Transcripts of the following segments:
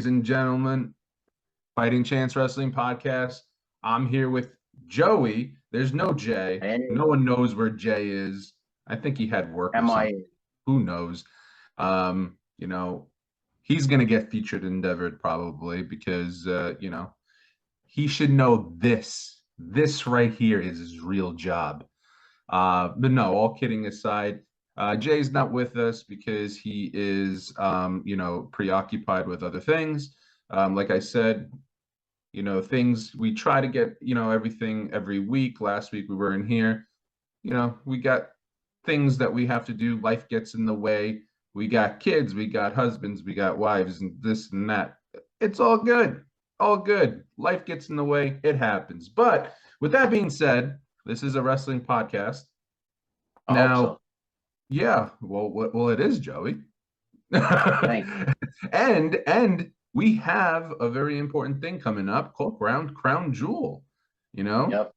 ladies and gentlemen, Fighting Chance Wrestling Podcast. I'm here with Joey. There's no Jay. Hey, No one knows where Jay is. I think he had work or am something. I? Who knows? Um, you know, he's gonna get featured in Endeavored probably because he should know this. This right here is his real job. But no, all kidding aside, Jay's not with us because he is, preoccupied with other things. Like I said, things we try to get, everything every week. Last week we were in here. We got things that we have to do. Life gets in the way. We got kids, we got husbands, we got wives, and this and that. It's all good. All good. Life gets in the way. It happens. But with that being said, this is a wrestling podcast. I hope Now, so. yeah, well, it is, Joey. Thanks. And we have a very important thing coming up called Crown Jewel, you know. Yep.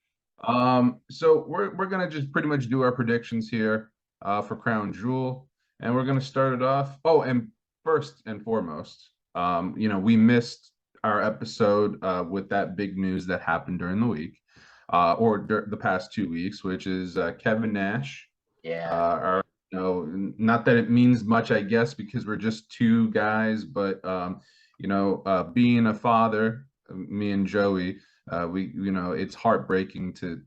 So we're gonna just pretty much do our predictions here for Crown Jewel, and we're gonna start it off. Oh, and first and foremost, we missed our episode with that big news that happened during the week, the past 2 weeks, which is Kevin Nash. Yeah. Our, not that it means much, I guess, because we're just two guys, but being a father, me and Joey, it's heartbreaking to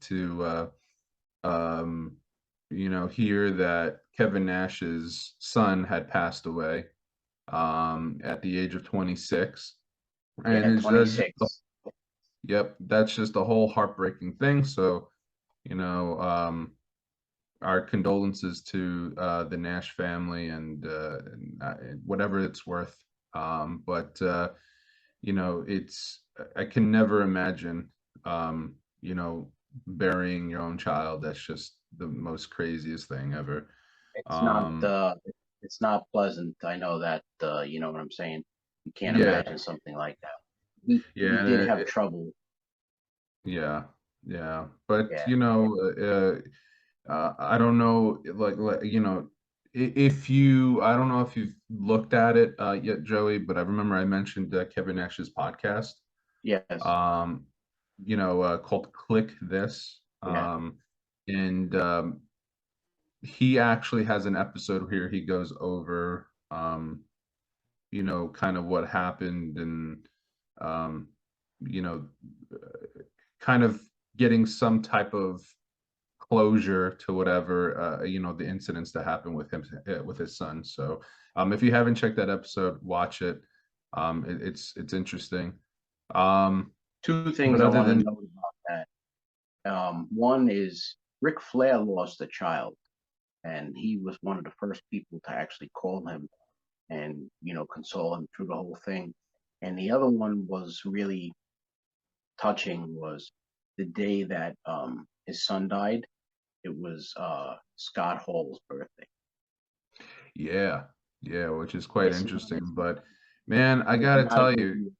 hear that Kevin Nash's son had passed away at the age of 26. Yeah. And 26. yep, that's just a whole heartbreaking thing. So, you know, our condolences to the Nash family and whatever it's worth. But it's I can never imagine, burying your own child. That's just the most craziest thing ever. It's not. Um, It's not pleasant. I know that. You know what I'm saying. You can't yeah, imagine something like that. He did yeah, have trouble. yeah, yeah. But Yeah. I don't know, if you, I don't know if you've looked at it yet, Joey, but I remember I mentioned Kevin Nash's podcast, Yes. um, called Click This. Yeah. And he actually has an episode here he goes over, kind of what happened and, um, you know, kind of getting some type of closure to whatever the incidents that happened with him with his son. So if you haven't checked that episode, watch it. It's interesting. um Two things but I other want to than note about that. One is Ric Flair lost a child, and he was one of the first people to actually call him and console him through the whole thing. And the other one was really touching was the day that his son died. It was Scott Hall's birthday. yeah, yeah, which is quite Yes, interesting, but man, I it was gotta not a tell good you, deal.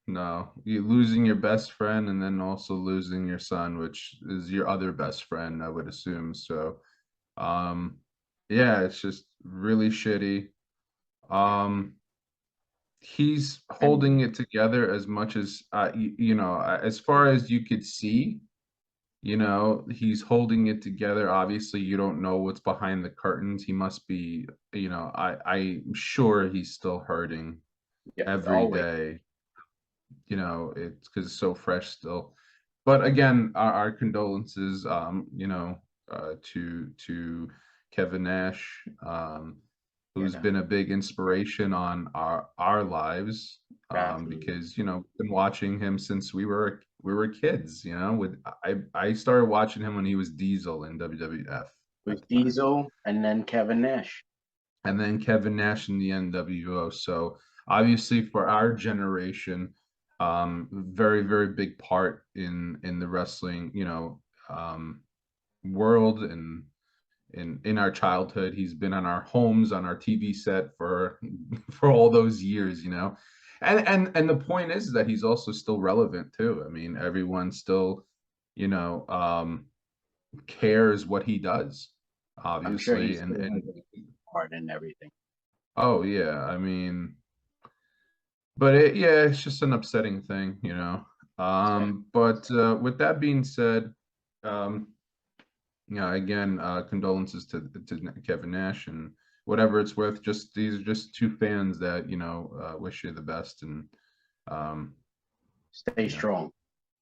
no, you losing your best friend and then also losing your son, which is your other best friend, I would assume. So um yeah, it's just really shitty. um he's And holding it together as much as as far as you could see. He's holding it together. Obviously, you don't know what's behind the curtains. He must be, I'm sure he's still hurting yeah, every always. day. It's because it's so fresh still. But again, our condolences, to Kevin Nash, who's Yeah, been a big inspiration on our lives, absolutely. because been watching him since we were kids. With I started watching him when he was Diesel in WWF It at was the time, Diesel and then Kevin Nash. and then Kevin Nash in the NWO. So obviously for our generation, very very big part in the wrestling, world and in our childhood. He's been on our homes, on our TV set for for all those years. And the point is that he's also still relevant too. I mean, everyone still, you know, um, cares what he does, I'm sure he obviously. still And has a big part in everything. oh yeah, I mean, But yeah, it's just an upsetting thing, you know. But with that being said, um, yeah, again, condolences to Kevin Nash and whatever it's worth. Just these are just two fans that wish you the best and um, Stay yeah, strong.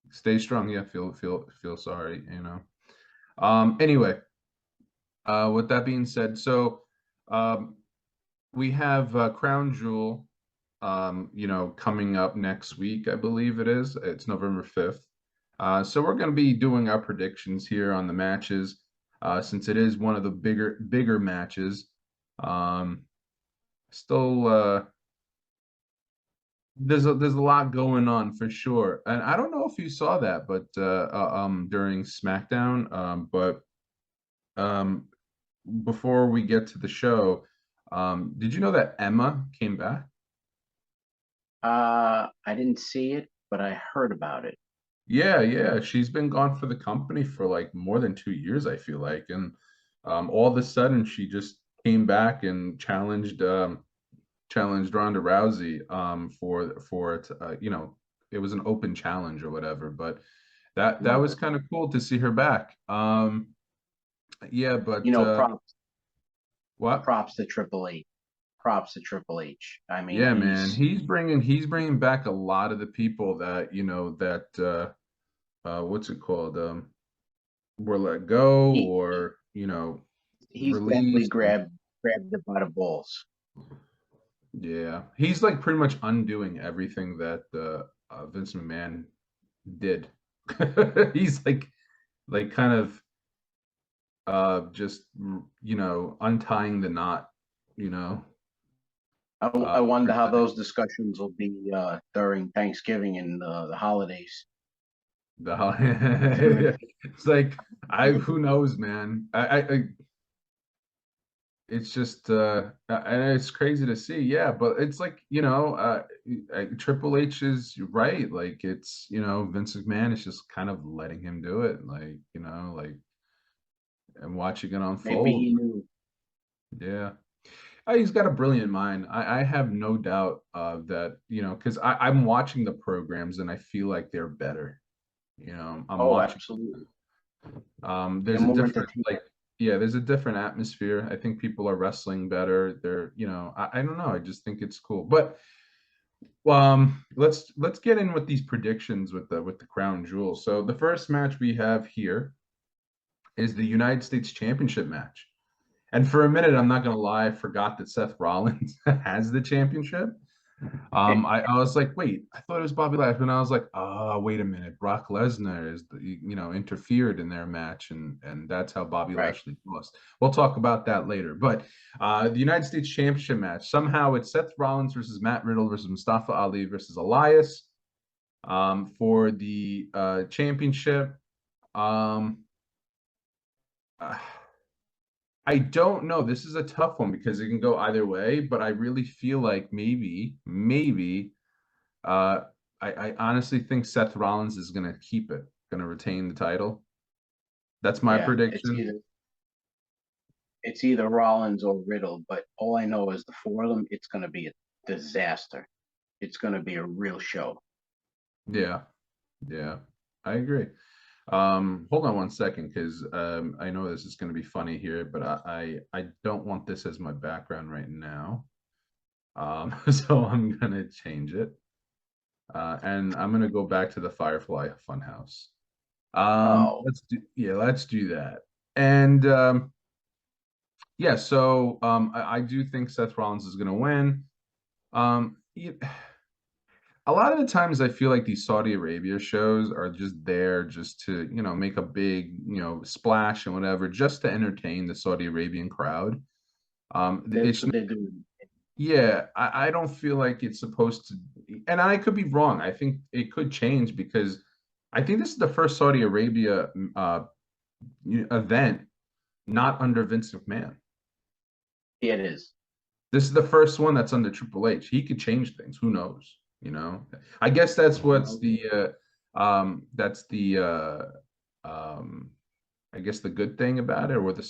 stay strong. Yeah, feel sorry. Anyway, with that being said, so um, we have Crown Jewel, coming up next week. I believe it is. It's November 5th. So we're going to be doing our predictions here on the matches, since it is one of the bigger matches. Um, still, there's a lot going on for sure, and I don't know if you saw that, but during SmackDown, but um, before we get to the show, did you know that Emma came back? I didn't see it, but I heard about it. Yeah, yeah, she's been gone for the company for like more than 2 years, I feel like, and all of a sudden she just came back and challenged Ronda Rousey for it. It was an open challenge or whatever, but that Right. was kind of cool to see her back. Yeah, You but know, what? props to Triple H. Props to Triple H. I mean, Yeah, man, he's bringing back a lot of the people that what's it called? Were let go he or he's definitely released. grabbed it by the balls. Yeah, he's like pretty much undoing everything that Vince McMahon did. He's like kind of just untying the knot, you know. I For wonder how the those discussions will be during Thanksgiving and the holidays. It's gonna the it's like I be who knows, man. I it's just and it's crazy to see, yeah, but it's like Triple H is right, like it's Vince McMahon is just kind of letting him do it, like and watching it maybe unfold. he knew. Yeah. He's got a brilliant mind. I have no doubt that because I'm watching the programs and I feel like they're better. I'm Oh, watching. absolutely. They're There's a more different entertaining. like yeah, there's a different atmosphere. I think people are wrestling better. I don't know. I just think it's cool. But let's get in with these predictions with the crown jewel. So the first match we have here is the United States Championship match. And for a minute, I'm not gonna lie, I forgot that Seth Rollins has the championship. I was like, wait, I thought it was Bobby Lashley, and I was like, oh, wait a minute, Brock Lesnar interfered in their match, and that's how Bobby Right. Lashley lost. We'll talk about that later. But the United States Championship match somehow it's Seth Rollins versus Matt Riddle versus Mustafa Ali versus Elias for the championship. Um, uh, I don't know. This is a tough one because it can go either way, but I really feel like maybe uh, I honestly think Seth Rollins is going to keep it, going to retain the title. That's my Yeah. prediction. It's either Rollins or Riddle, but all I know is the four of them. It's going to be a disaster. It's going to be a real show. Yeah, yeah, I agree. Hold on one second, because I know this is going to be funny here, but I don't want this as my background right now. So I'm gonna change it, and I'm gonna go back to the Firefly Funhouse. Oh, Let's do that. And yeah, so I do think Seth Rollins is gonna win. A lot of the times I feel like these Saudi Arabia shows are just there just to, make a big, splash and whatever, just to entertain the Saudi Arabian crowd. that's It's what they're doing. Yeah, I don't feel like it's supposed to, and I could be wrong. I think it could change because I think this is the first Saudi Arabia event not under Vince McMahon. Yeah, it is. This is the first one that's under Triple H. He could change things. Who knows? I guess that's You what's know, the that's the um I guess the good thing about it, or the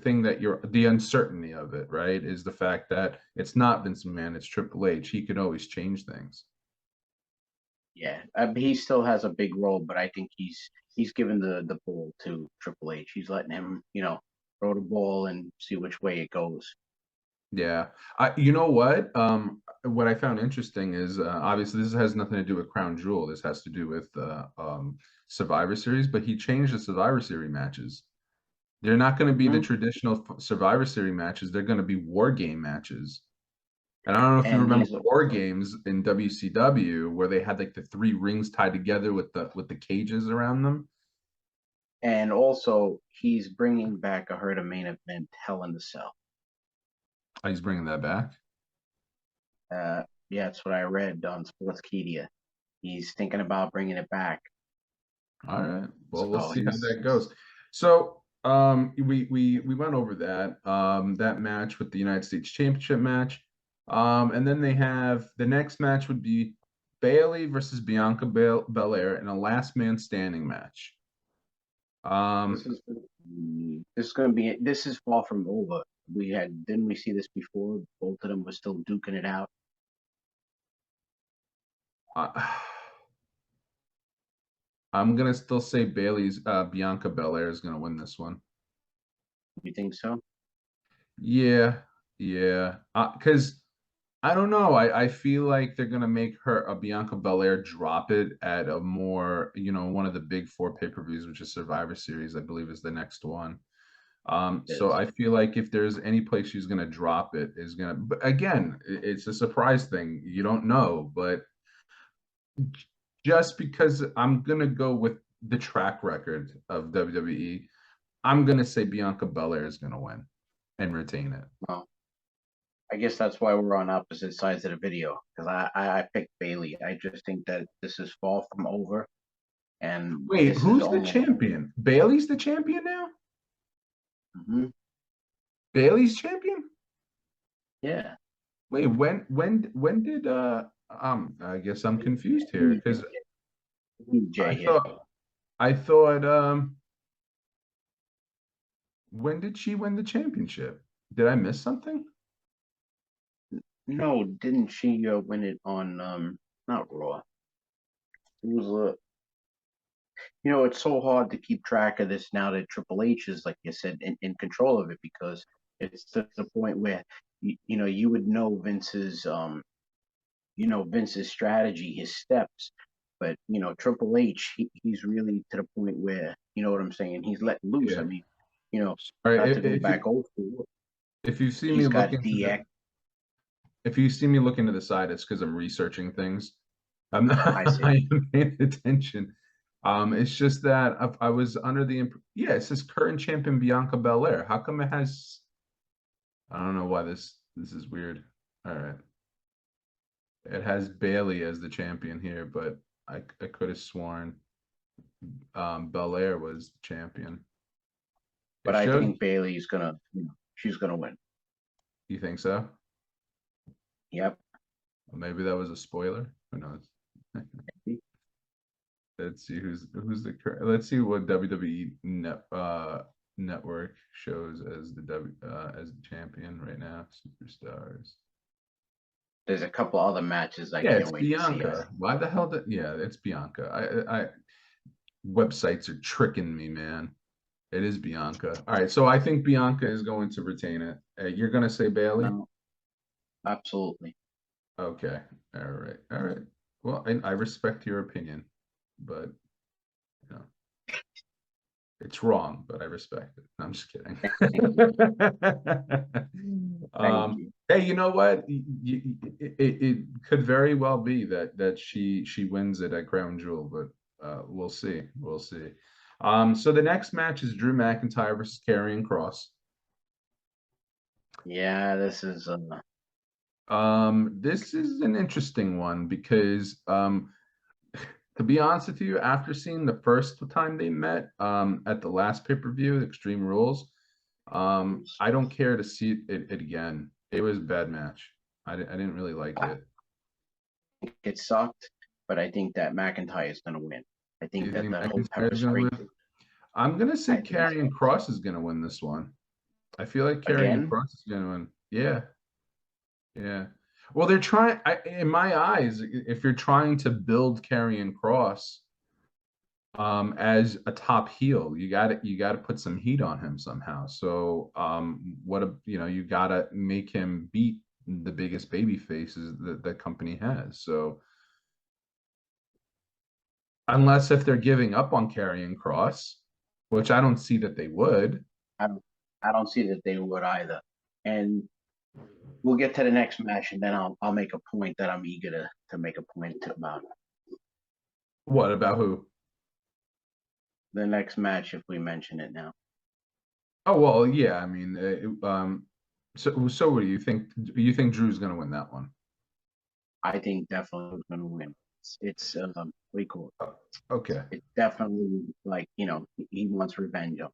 thing that the uncertainty of it, right, is the fact that it's not Vince McMahon, it's Triple H. He can always change things. Yeah, he still has a big role, but I think he's given the ball to Triple H. He's letting him, throw the ball and see which way it goes. Yeah. You know what I found interesting is obviously this has nothing to do with Crown Jewel. This has to do with Survivor Series, but he changed the Survivor Series matches. They're not going to be the Mhm. traditional Survivor Series matches. They're going to be war game matches. And I don't know if you And remember he's war games in WCW where they had like the three rings tied together with the cages around them. and also he's bringing back a Herd of Main Event Hell in the Cell. Oh, he's bringing that back. Uh, yeah, that's what I read on Sportskeeda. He's thinking about bringing it back. All right. Well, we'll So see how he's that goes. So, we went over that match with the United States Championship match. And then they have the next match would be Bailey versus Bianca Belair in a last man standing match. this Um, is this is going to be this is far from over. Didn't we see this before? Both of them were still duking it out. I, I'm gonna still say Bianca Belair is gonna win this one. You think so? Yeah, yeah. Because I don't know. I feel like they're gonna make her a Bianca Belair drop it at a more, one of the big four pay-per-views, which is Survivor Series, I believe is the next one. So Is I feel like if there's any place she's gonna drop it is gonna, but again, it's a surprise thing. You don't know, but just because I'm gonna go with the track record of WWE, I'm gonna say Bianca Belair is gonna win and retain it. well, I guess that's why we're on opposite sides of the video because I picked Bailey. I just think that this is far from over, and Wait, this is who's the almost. champion? Bailey's the champion now? Mhm. Bailey's champion? Yeah. Wait, when did I guess I'm confused here because I Jay, yeah. thought I thought when did she win the championship? Did I miss something? No, didn't she win it on not Raw? It was it's so hard to keep track of this now that Triple H is, like you said, in control of it because it's to the point where you would know Vince's strategy, his steps, but Triple H, he's really to the point where you know what I'm saying. He's letting loose. I Yeah. mean, All right. not to go back old school. If you see me He's got looking to the DX. if you see me looking to the side, it's because I'm researching things. I'm I not see. I am paying attention. It's just that I was under the yeah, it says current champion Bianca Belair. How come it has? I don't know why this is weird. All right, it has Bailey as the champion here, but I could have sworn Belair was the champion. But It I showed. think Bailey's gonna, she's gonna win. You think so? Yep. Well, maybe that was a spoiler. Who knows? Let's see who's the let's see what WWE network shows as the as the champion right now. Superstars. There's a couple other matches I Yeah, can't it's wait to see. Bianca. Why the hell did yeah, it's Bianca. I websites are tricking me, man. It is Bianca. All right, so I think Bianca is going to retain it. You're gonna say Bailey? No, absolutely. Okay. All right. All right. Well, I respect your opinion, but you know. It's wrong, but I respect it. I'm just kidding. Thank you. Thank um, you. hey, you know what? It could very well be that she wins it at Crown Jewel, but we'll see. We'll see. So the next match is Drew McIntyre versus Karrion Cross. Yeah, this is This is an interesting one because to be honest with you, after seeing the first time they met at the last pay-per-view, Extreme Rules, I don't care to see it again. It was a bad match. I didn't really like it. it sucked, but I think that McIntyre is gonna win. I Do think you that think the whole McIntyre pepper is gonna spray. win? I'm gonna say I think Karrion so. Cross is gonna win this one. I feel like Karrion Again, Cross is gonna win. Yeah, yeah. Well, they're trying. In my eyes, if you're trying to build Karrion Cross as a top heel, you got to put some heat on him somehow. So, you got to make him beat the biggest baby faces that the company has. So, unless if they're giving up on Karrion Cross, which I don't see that they would. I don't I don't see that they would either. And we'll get to the next match, and then I'll make a point that I'm eager to make a point about What about who? the next match if we mention it now. Oh well, yeah. I mean, so what do you think? You think Drew's going to win that one? I think definitely going to win. It's what do you call Oh, okay. it? It's definitely like he wants revenge on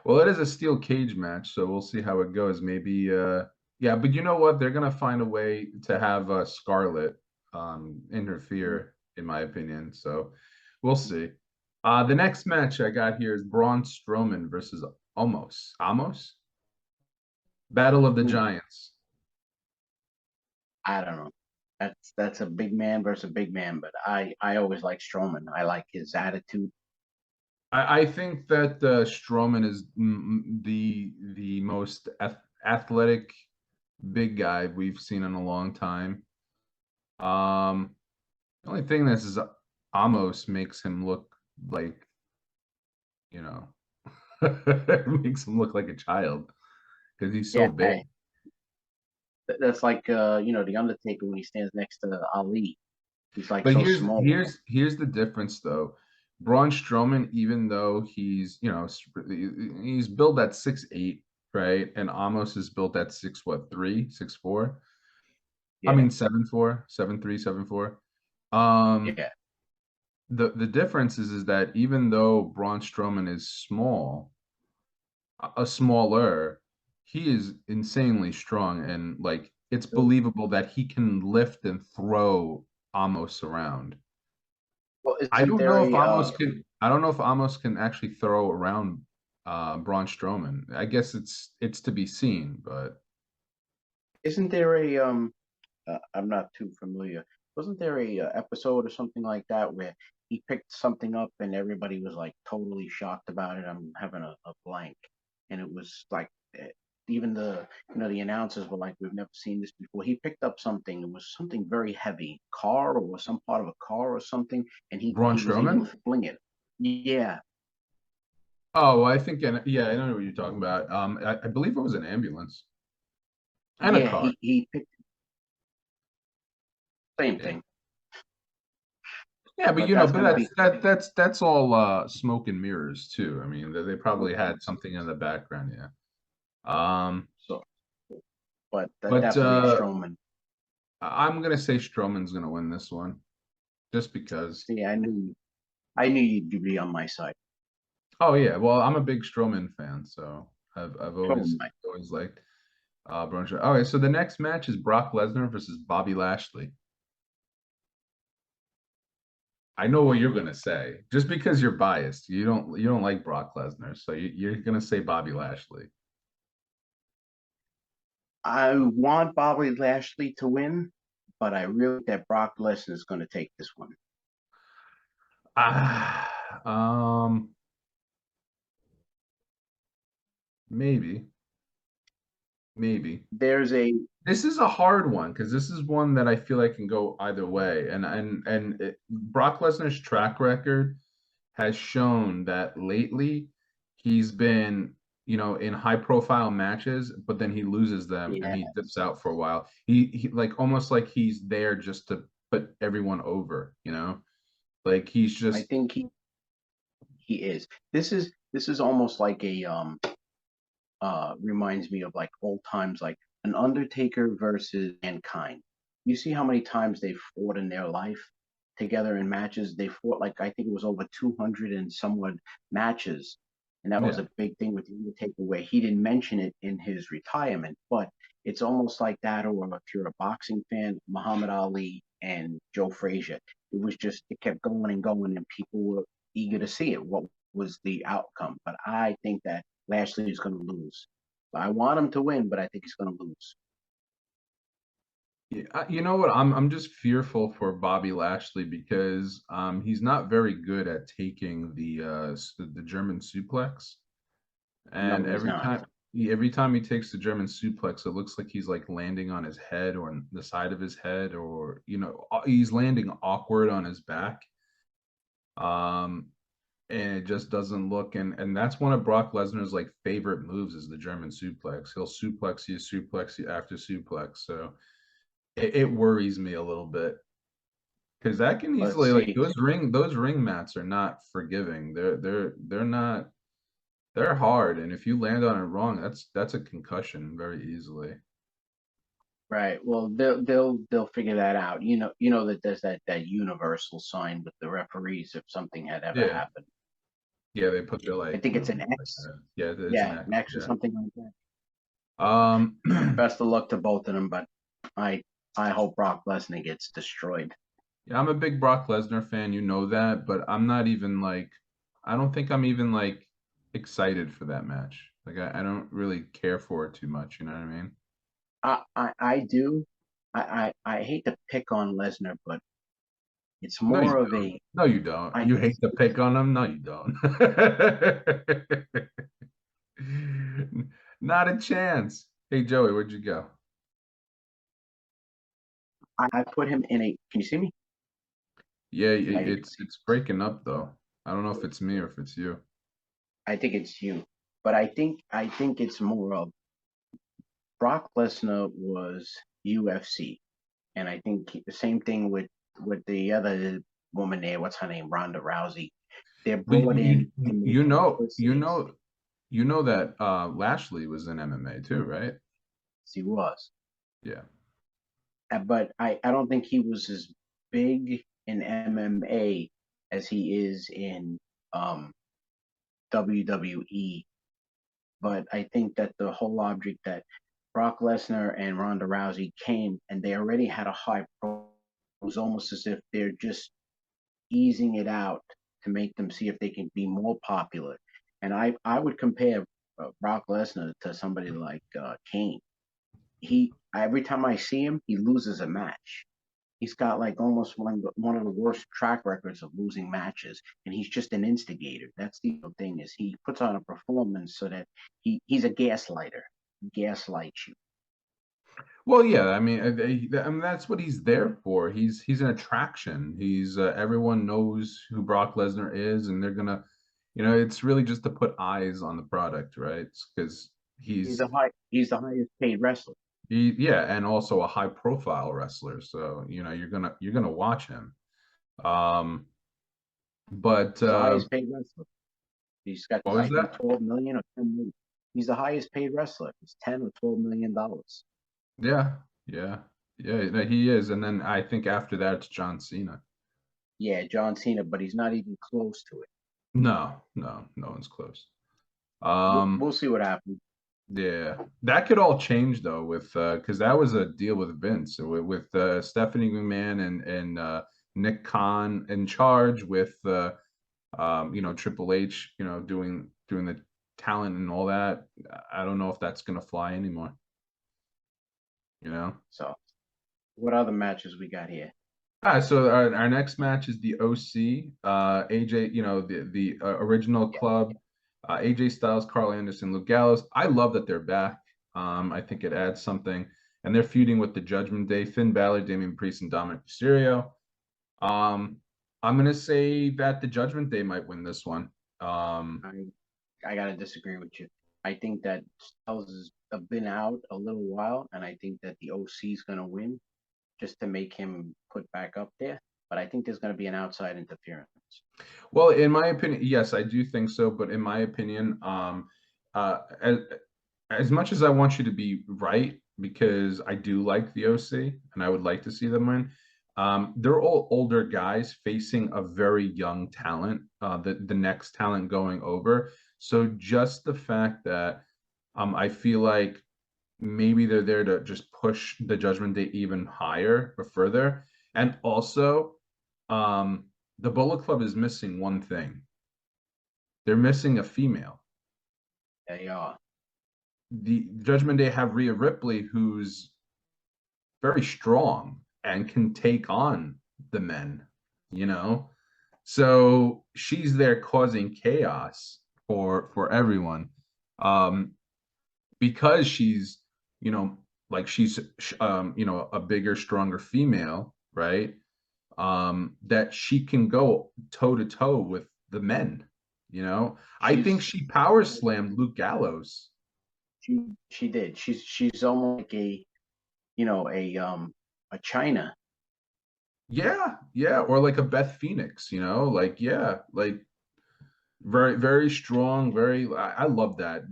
Well, it is a steel cage match, so we'll see how it goes. Maybe, yeah. But you know what? They're going to find a way to have Scarlett it. interfere, in my opinion. So we'll see. The next match I got here is Braun Strowman versus Amos. Battle of the Hmm. Giants. I don't know. That's a big man versus a big man, but I always like Strowman. I like his attitude. I think that Strowman is the most athletic big guy we've seen in a long time. Um, the only thing this is Amos makes him look like, you know, makes him look like a child because he's so Yeah, big. that's like the Undertaker when he stands next to Ali. He's like But so here's small. here's here's the difference though. Braun Strowman, even though he's built at 6'8", right? And Amos is built at 6'3", 6'4". I Yeah, mean 7'4", 7'3", 7'4". Um, yeah. the difference is that even though Braun Strowman is a smaller, he is insanely strong and like it's believable that he can lift and throw Amos around. Well, I isn't don't there know if a Amos can. I don't know if Amos can actually throw around Braun Strowman. I guess it's to be seen, but isn't there a I'm not too familiar. Wasn't there a episode or something like that where he picked something up and everybody was like totally shocked about it? I'm having a blank, and it was like even the announcers were like, "We've never seen this before." He picked up something. It was something very heavy, car or some part of a car or something, and he Braun he was able Strowman. to fling it. Yeah, Oh, I think yeah, I know what you're talking about. I believe it was an ambulance and a yeah. car. He picked same Yeah, thing, yeah, but but that's but gonna be that's all smoke and mirrors too. I mean, they probably okay. had something in the background. Yeah. Um, So, but but definitely Strowman. I'm gonna say Strowman's gonna win this one just because. See, I knew you'd be on my side. Oh yeah, well, I'm a big Strowman fan, so I've So always am I. always liked Braun Strowman. Okay, so the next match is Brock Lesnar versus Bobby Lashley. I know what you're gonna say, just because you're biased. You don't like Brock Lesnar, so you're gonna say Bobby Lashley. I want Bobby Lashley to win, but I really think that Brock Lesnar is going to take this one. Ah, maybe, maybe. There's a This is a hard one because this is one that I feel like can go either way. Brock Lesnar's track record has shown that lately he's been, in high profile matches, but then he loses them and yeah. he dips out for a while. He like almost like he's there just to put everyone over. Like he's I just think he is. This is almost like a reminds me of like old times, like an Undertaker versus Mankind. You see how many times they fought in their life together in matches? They fought like I think it was over 200 and somewhat matches, and that was yeah. a big thing with the Undertaker where he didn't mention it in his retirement, but it's almost like that. Or if you're a boxing fan, Muhammad Ali and Joe Frazier, it was just it kept going and going, and people were eager to see it. What was the outcome. But I think that Lashley is going to lose. I want him to win, but I think he's going to lose. Yeah, you know what? I'm just fearful for Bobby Lashley because he's not very good at taking the German suplex. And No, he's not. every time he takes the German suplex, it looks like he's like landing on his head or on the side of his head, or he's landing awkward on his back. Um, and it just doesn't look, and that's one of Brock Lesnar's like favorite moves is the German suplex. He'll suplex you after suplex. So it worries me a little bit because that can Let's easily like see. those ring mats are not forgiving. They're not they're hard, and if you land on it wrong, that's a concussion very easily. Right. Well, they'll figure that out. You know that there's that universal sign with the referees if something had ever Yeah, happened. yeah, they put their I like think it's an like X. that. Yeah, it's an Yeah, X. an X or Yeah. something like that. Um, Best of luck to both of them, but I I hope Brock Lesnar gets destroyed. yeah, I'm a big Brock Lesnar fan, you know that, but I'm not even like, I don't think I'm even like excited for that match. Like, I don't really care for it too much. You know what I mean? I do. I hate to pick on Lesnar, but it's No, you more of don't. a No, you don't. I You hate to pick on him? No, you don't. Not a chance. Hey, Joey, where'd you go? I put him in a. Can you see me? Yeah, I think it's breaking up though. I don't know if it's me or if it's you. I think it's you, but I think it's more of Brock Lesnar was UFC, and I think the same thing with the other woman there. What's her name? Ronda Rousey. They're But brought in to make publicities. you know that Lashley was in MMA too, right? He was, Yeah. but I don't think he was as big in MMA as he is in um, WWE. But I think that the whole object that Brock Lesnar and Ronda Rousey came and they already had a high pro. It was almost as if they're just easing it out to make them see if they can be more popular. And I would compare Brock Lesnar to somebody like Kane. He every time I see him, he loses a match. He's got like almost one of the worst track records of losing matches, and he's just an instigator. That's the thing is he puts on a performance so that he's a gaslighter. He gaslights you. Well, yeah, I mean that's what he's there for. He's an attraction. He's everyone knows who Brock Lesnar is, and they're gonna, it's really just to put eyes on the product, right? Because He's the highest paid wrestler. yeah, and also a high profile wrestler. So you're gonna watch him. Um, but He's the highest paid wrestler. He's got what I was think that? 12 million or 10 million. He's the highest paid wrestler. He's 10 or 12 million dollars. Yeah, yeah, yeah. No, he is, and then I think after that it's John Cena. Yeah, John Cena, but he's not even close to it. No, no, no one's close. We'll, Um, we'll see what happens. yeah, that could all change though with because that was a deal with Vince with Stephanie McMahon and Nick Khan in charge with Triple H, doing the talent and all that. I don't know if that's gonna fly anymore. You know. So, what other matches we got here? So our next match is the OC, AJ, the original club, AJ Styles, Carl Anderson, Luke Gallows. I love that they're back. I think it adds something, and they're feuding with the Judgment Day, Finn Balor, Damian Priest, and Dominic Mysterio. Um, I'm gonna say that the Judgment Day might win this one. Um, I I gotta disagree with you. I think that Styles has been out a little while, and I think that the OC is gonna win just to make him put back up there. But I think there's gonna be an outside interference. well, in my opinion, yes, I do think so. But in my opinion, uh, as, as much as I want you to be right, because I do like the OC and I would like to see them win, they're all older guys facing a very young talent, the next talent going over. So just the fact that I feel like maybe they're there to just push the Judgment Day even higher or further. And also, the Bullet Club is missing one thing. They're missing a female. They are. The Judgment Day have Rhea Ripley, who's very strong and can take on the men, you know? So she's there causing chaos for everyone. Um, because she's, you know, like she's a bigger, stronger female, right? That she can go toe to toe with the men, you know? I think She's she power slammed Luke Gallows. she did. She's almost like a China. Yeah, yeah, or like a Beth Phoenix, you know, like yeah, like very, very strong, very. I love that.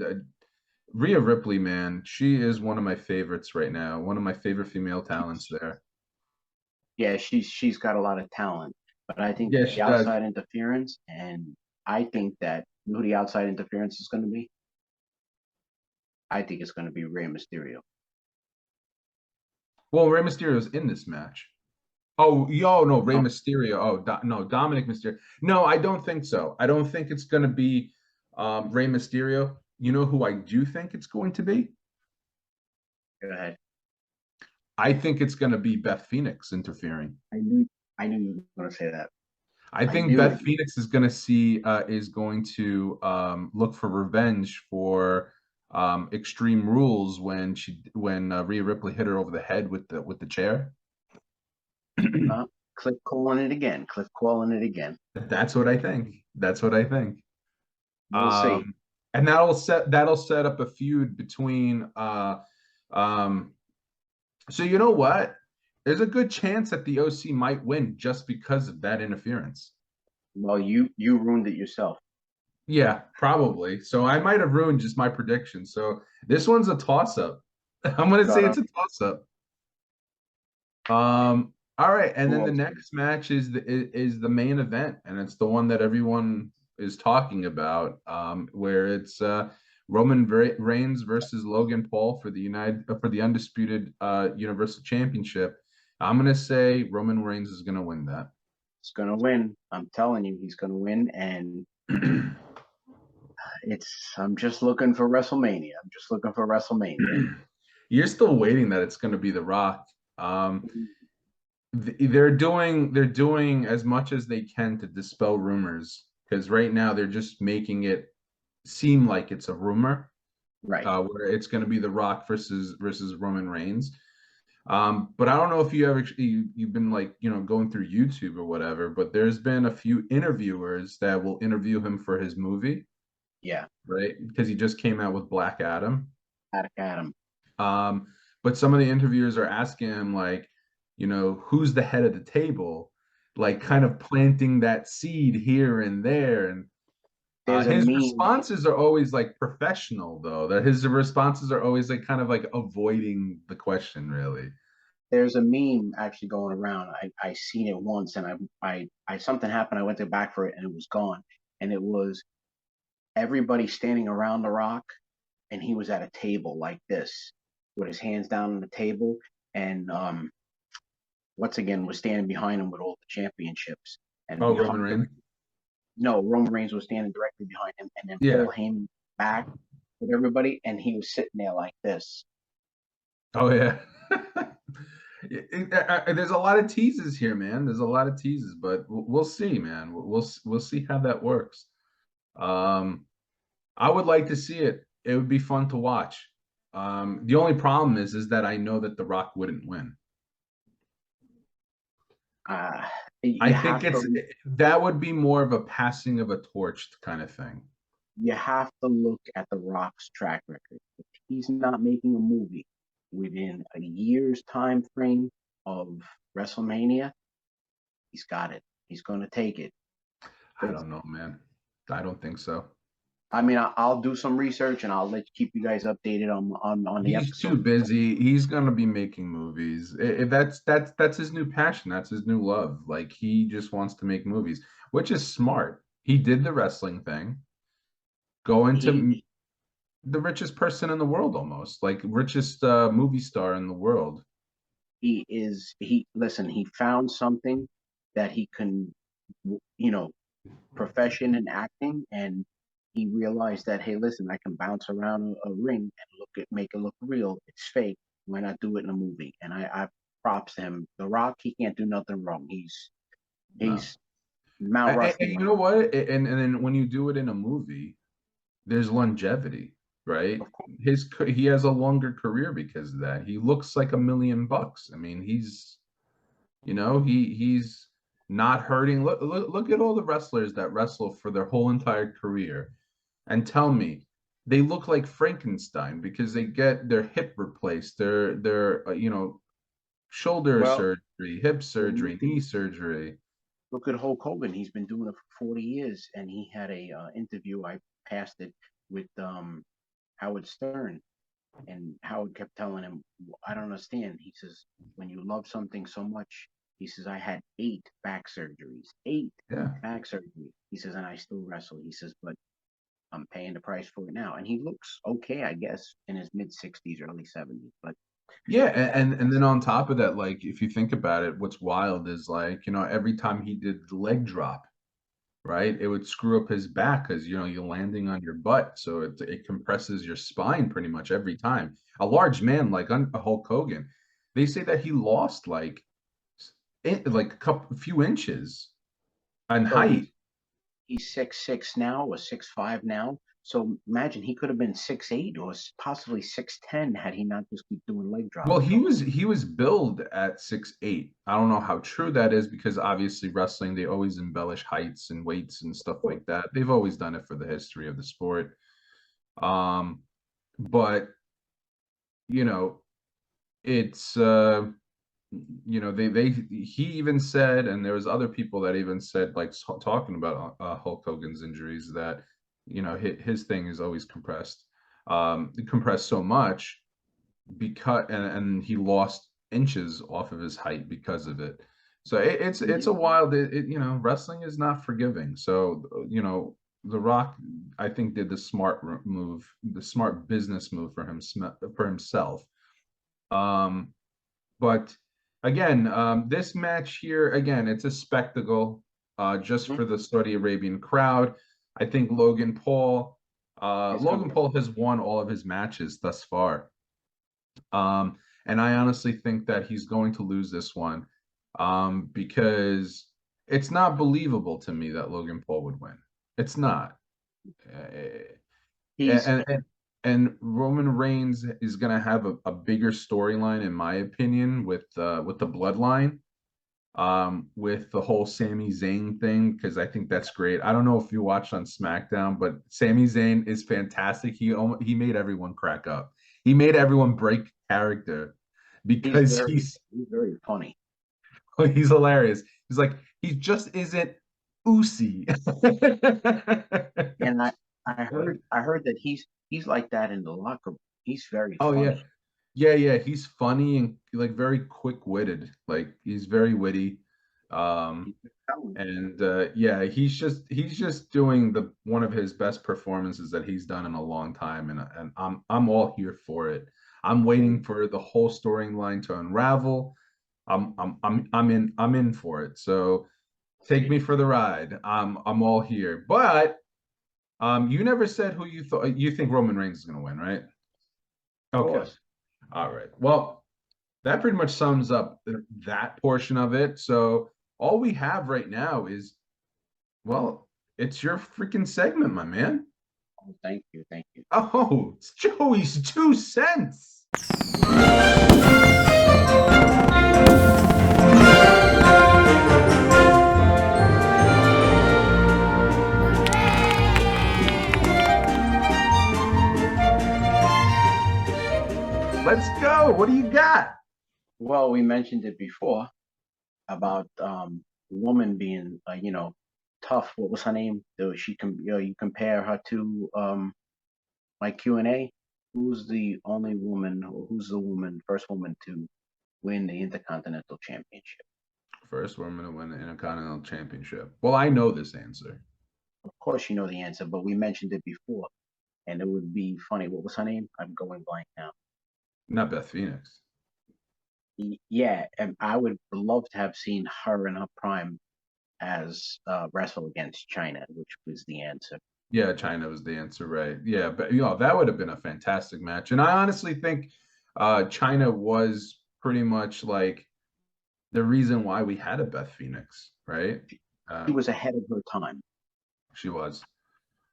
Rhea Ripley, man, she is one of my favorites right now. One of my favorite female talents there. Yeah, she's got a lot of talent, but I think Yeah, the she does. outside interference, and I think that who the outside interference is going to be. I think it's going to be Rey Mysterio. Well, Rey Mysterio's in this match. Oh, yo, no, Rey No, Mysterio. Oh, no, Dominic Mysterio. No, I don't think so. I don't think it's going to be Rey Mysterio. You know who I do think it's going to be? go ahead. I think it's going to be Beth Phoenix interfering. I knew I knew you were going to say that. I I think knew Beth it. Phoenix is going to look for revenge for Extreme Rules when Rhea Ripley hit her over the head with the chair. Cliff calling it again. Cliff calling it again. That's what I think. That's what I think. We'll see. Um, and that'll set up a feud between um so you know what? There's a good chance that the OC might win just because of that interference. Well, you ruined it yourself. Yeah, probably. So I might have ruined just my prediction. So this one's a toss up. I'm gonna say Shut it's up. a toss up. All right, and Who then the else? next match is the main event, and it's the one that everyone is talking about, where it's Reigns versus Logan Paul for the undisputed Universal Championship. I'm gonna say Roman Reigns is gonna win that. He's going to win. I'm telling you, he's going to win. And I'm just looking for WrestleMania. I'm just looking for WrestleMania. You're still waiting that it's gonna be The Rock. They're doing as much as they can to dispel rumors because right now they're just making it seem like it's a rumor, Right. where it's going to be The Rock versus Roman Reigns. But I don't know if you've been like going through YouTube or whatever, but there's been a few interviewers that will interview him for his movie, Yeah. right? Because he just came out with Black Adam. Attic Adam. Um, but some of the interviewers are asking him like, who's the head of the table, like kind of planting that seed here and there. And There's a his meme. responses are always like professional, though. That his responses are always like kind of like avoiding the question, really. There's a meme actually going around. I seen it once, and I something happened. I went to back for it, and it was gone. And it was everybody standing around the Rock, and he was at a table like this, with his hands down on the table, and once again was standing behind him with all the championships, and Oh, behind Roman Reigns. no, Roman Reigns was standing directly behind him, and then Yeah. Paul Heyman back with everybody, and he was sitting there like this. Oh, yeah. There's a lot of teases here, man. There's a lot of teases, but we'll see, man. We'll see how that works. Um, I would like to see it. It would be fun to watch. The only problem is that I know that The Rock wouldn't win. Uh, I you think have it's to that would be more of a passing of a torch kind of thing. you have to look at the Rock's track record. If he's not making a movie within a year's time frame of WrestleMania, he's got it. He's going to take it. I don't know, man. I don't think so. I mean, I'll do some research and I'll keep you guys updated on the He's episode. too busy. He's gonna be making movies. That's his new passion. That's his new love. Like he just wants to make movies, which is smart. He did the wrestling thing, go He into the richest person in the world, almost like richest movie star in the world. he listen. He found something that he can, you know, profession and acting, and he realized that, hey, listen, I can bounce around a ring and make it look real. It's fake. Why not do it in a movie? And I props to him. The Rock, he can't do nothing wrong. No. He's Mount And Rushmore. you know what? And then when you do it in a movie, there's longevity, right? Of course, He has a longer career because of that. He looks like $1 million. I mean, he's not hurting. Look at all the wrestlers that wrestle for their whole entire career, and tell me they look like Frankenstein because they get their hip replaced, their shoulder well, surgery, hip well, surgery, knee surgery. look at Hulk Hogan. He's been doing it for 40 years, and he had a interview. I passed it with Howard Stern, and Howard kept telling him, "I don't understand." He says, "When you love something so much," he says, "I had 8 back surgeries, eight Yeah. back surgeries." He says, "And I still wrestle." He says, "But I'm paying the price for it now." And he looks okay, I guess, in his mid 60s, early 70s. But Yeah, that, and then on top of that, like if you think about it, what's wild is like, every time he did the leg drop, right? It would screw up his back because you're landing on your butt, so it compresses your spine pretty much every time. A large man like Hulk Hogan, they say that he lost like a few inches on well, height. he's 6'6" now, or 6'5" now. So imagine he could have been 6'8" or possibly 6'10" had he not just keep doing leg Well, drops. he was billed at 6'8". I don't know how true that is because obviously wrestling, they always embellish heights and weights and stuff like that. They've always done it for the history of the sport. Um, but you know, it's they he even said, and there was other people that even said, like talking about Hulk Hogan's injuries, that his thing is always compressed so much because and he lost inches off of his height because of it. So it's a wild wrestling is not forgiving. So The Rock, I think, did the smart move, the smart business move for himself. Um, but again, this match here, again, it's a spectacle, just Mhm. for the Saudi Arabian crowd. I think It's Logan gonna Paul has won all of his matches thus far. And I honestly think that he's going to lose this one, because it's not believable to me that Logan Paul would win. It's not. Uh, he's and Roman Reigns is going to have a bigger storyline, in my opinion, with the bloodline, with the whole Sami Zayn thing, because I think that's great. I don't know if you watched on SmackDown, but Sami Zayn is fantastic. He made everyone crack up. He made everyone break character he's because very he's very funny. he's hilarious. He's like he just isn't Usi. And I heard that he's like that in the locker room. He's very Oh yeah. funny. Yeah. He's funny and like very quick-witted. Like he's very witty. Um, He's talented. and yeah, he's just doing the one of his best performances that he's done in a long time, and I'm all here for it. I'm waiting for the whole storyline to unravel. I'm in for it. So take me for the ride. I'm all here. But you never said who you think Roman Reigns is gonna win, right? Of Okay. course, All right. Well, that pretty much sums up that portion of it. So all we have right now is, well, it's your freaking segment, my man. oh, thank you, thank you. Oh, it's Joey's 2 cents. Let's go. What do you got? Well, we mentioned it before about woman being tough. What was her name? She can you compare her to my Q&A. Who's the only woman, or who's the first woman to win the Intercontinental Championship? First woman to win the Intercontinental Championship. Well, I know this answer. Of course, you know the answer, but we mentioned it before, and it would be funny. What was her name? I'm going blank now. Not Beth Phoenix. Yeah, and I would love to have seen her in her prime as wrestle against China, which was the answer. Yeah, China was the answer, right? Yeah, but that would have been a fantastic match. And I honestly think China was pretty much like the reason why we had a Beth Phoenix, right? She Um, was ahead of her time. she was.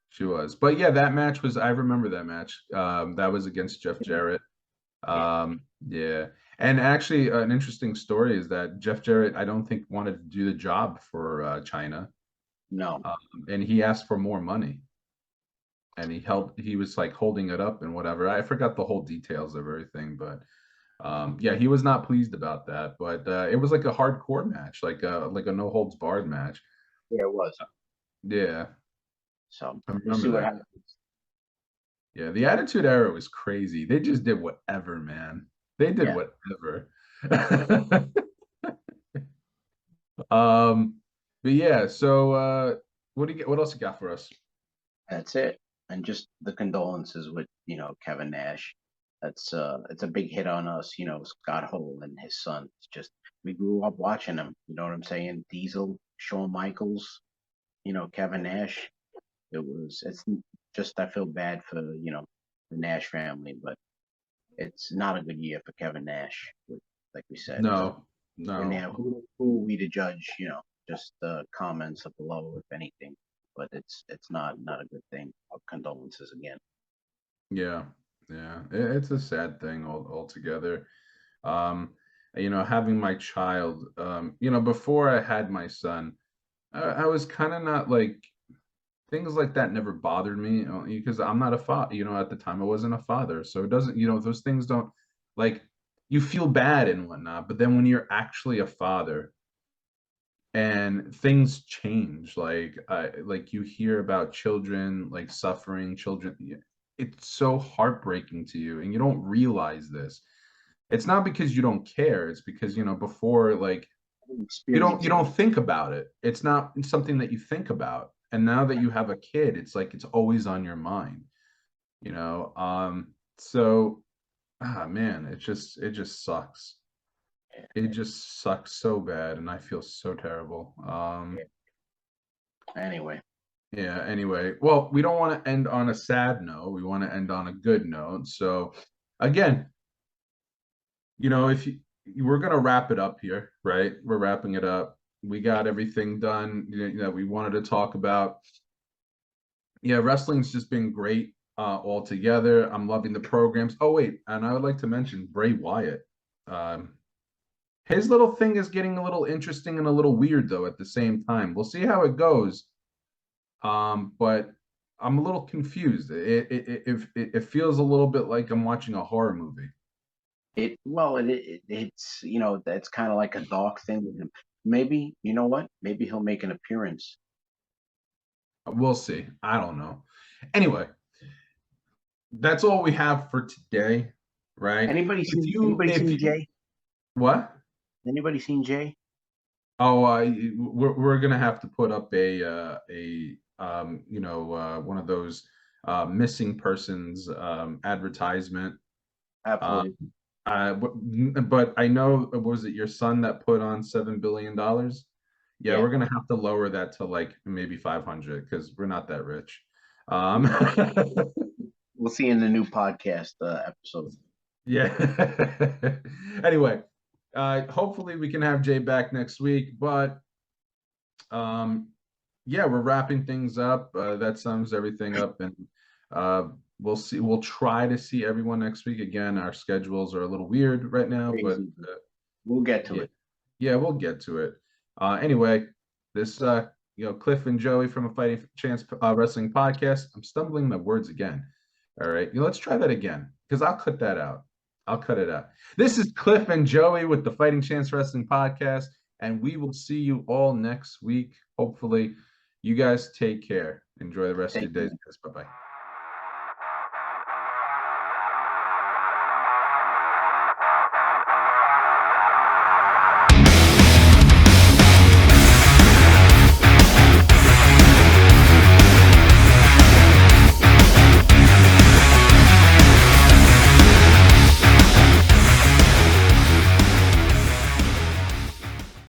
She was. But yeah, that match was I remember that match. That was against Jeff Jarrett. Yeah. Yeah. And actually an interesting story is that Jeff Jarrett, I don't think wanted to do the job for China. No. And he asked for more money. And he was like holding it up and whatever. I forgot the whole details of everything, but yeah, he was not pleased about that. But it was like a hardcore match, like a no holds barred match. Yeah, it was. Yeah, So I we'll remember see what that. happens. Yeah, the Attitude Era was crazy. They just did whatever, man. They did Yeah, whatever. um, but yeah, so what do you get? What else you got for us? that's it. And just the condolences with Kevin Nash. It's a big hit on us. Scott Hall and his son. It's just we grew up watching him. You know what I'm saying? Diesel, Shawn Michaels, Kevin Nash. It's just I feel bad for the Nash family, but it's not a good year for Kevin Nash. Like we said, so. No, And no. now, who are we to judge? Just the comments up below, if anything. But it's not a good thing. Our condolences again. Yeah, yeah. It's a sad thing altogether. Um, having my child, before I had my son, I was kind of not like things like that never bothered me because I'm not a father. At the time I wasn't a father, so it doesn't. Those things don't like you feel bad and whatnot. But then when you're actually a father and things change, like you hear about children like suffering, children. It's so heartbreaking to you, and you don't realize this. It's not because you don't care. It's because before like you don't Experiencing. think about it. It's not something that you think about. And now that you have a kid, it's like it's always on your mind, you know. So man, it just sucks. It just sucks so bad and I feel so terrible. Yeah. Anyway, Yeah, anyway. Well, we don't want to end on a sad note. We want to end on a good note. So again, if we're gonna wrap it up here, right? We're wrapping it up. We got everything done that we wanted to talk about. Yeah, wrestling's just been great altogether. I'm loving the programs. Oh wait, and I would like to mention Bray Wyatt. Um, his little thing is getting a little interesting and a little weird though at the same time. We'll see how it goes. But I'm a little confused. It feels a little bit like I'm watching a horror movie. it's that's kind of like a dark thing with him. Maybe what? Maybe he'll make an appearance. We'll see. I don't know. Anyway, that's all we have for today, right? Anybody If seen you anybody if seen you Jay? what? Anybody seen Jay? Oh, we're gonna have to put up one of those missing persons advertisement. Uh, Absolutely. but I know was it your son that put on $7 billion? Yeah, Yeah. we're gonna have to lower that to like maybe 500 because we're not that rich. Um, We'll see in the new podcast episode. yeah. Anyway, hopefully we can have Jay back next week, but um, yeah, we're wrapping things up. That sums everything up, and uh, we'll see. We'll try to see everyone next week. Again, our schedules are a little weird right now, but Crazy. We'll get to yeah, it. yeah, we'll get to it. Anyway, this Cliff and Joey from a Fighting Chance Wrestling podcast. I'm stumbling my words again. All right, let's try that again because I'll cut that out. I'll cut it out. This is Cliff and Joey with the Fighting Chance Wrestling podcast, and we will see you all next week. Hopefully, you guys take care. Enjoy the rest of Thank your days. you. Bye bye.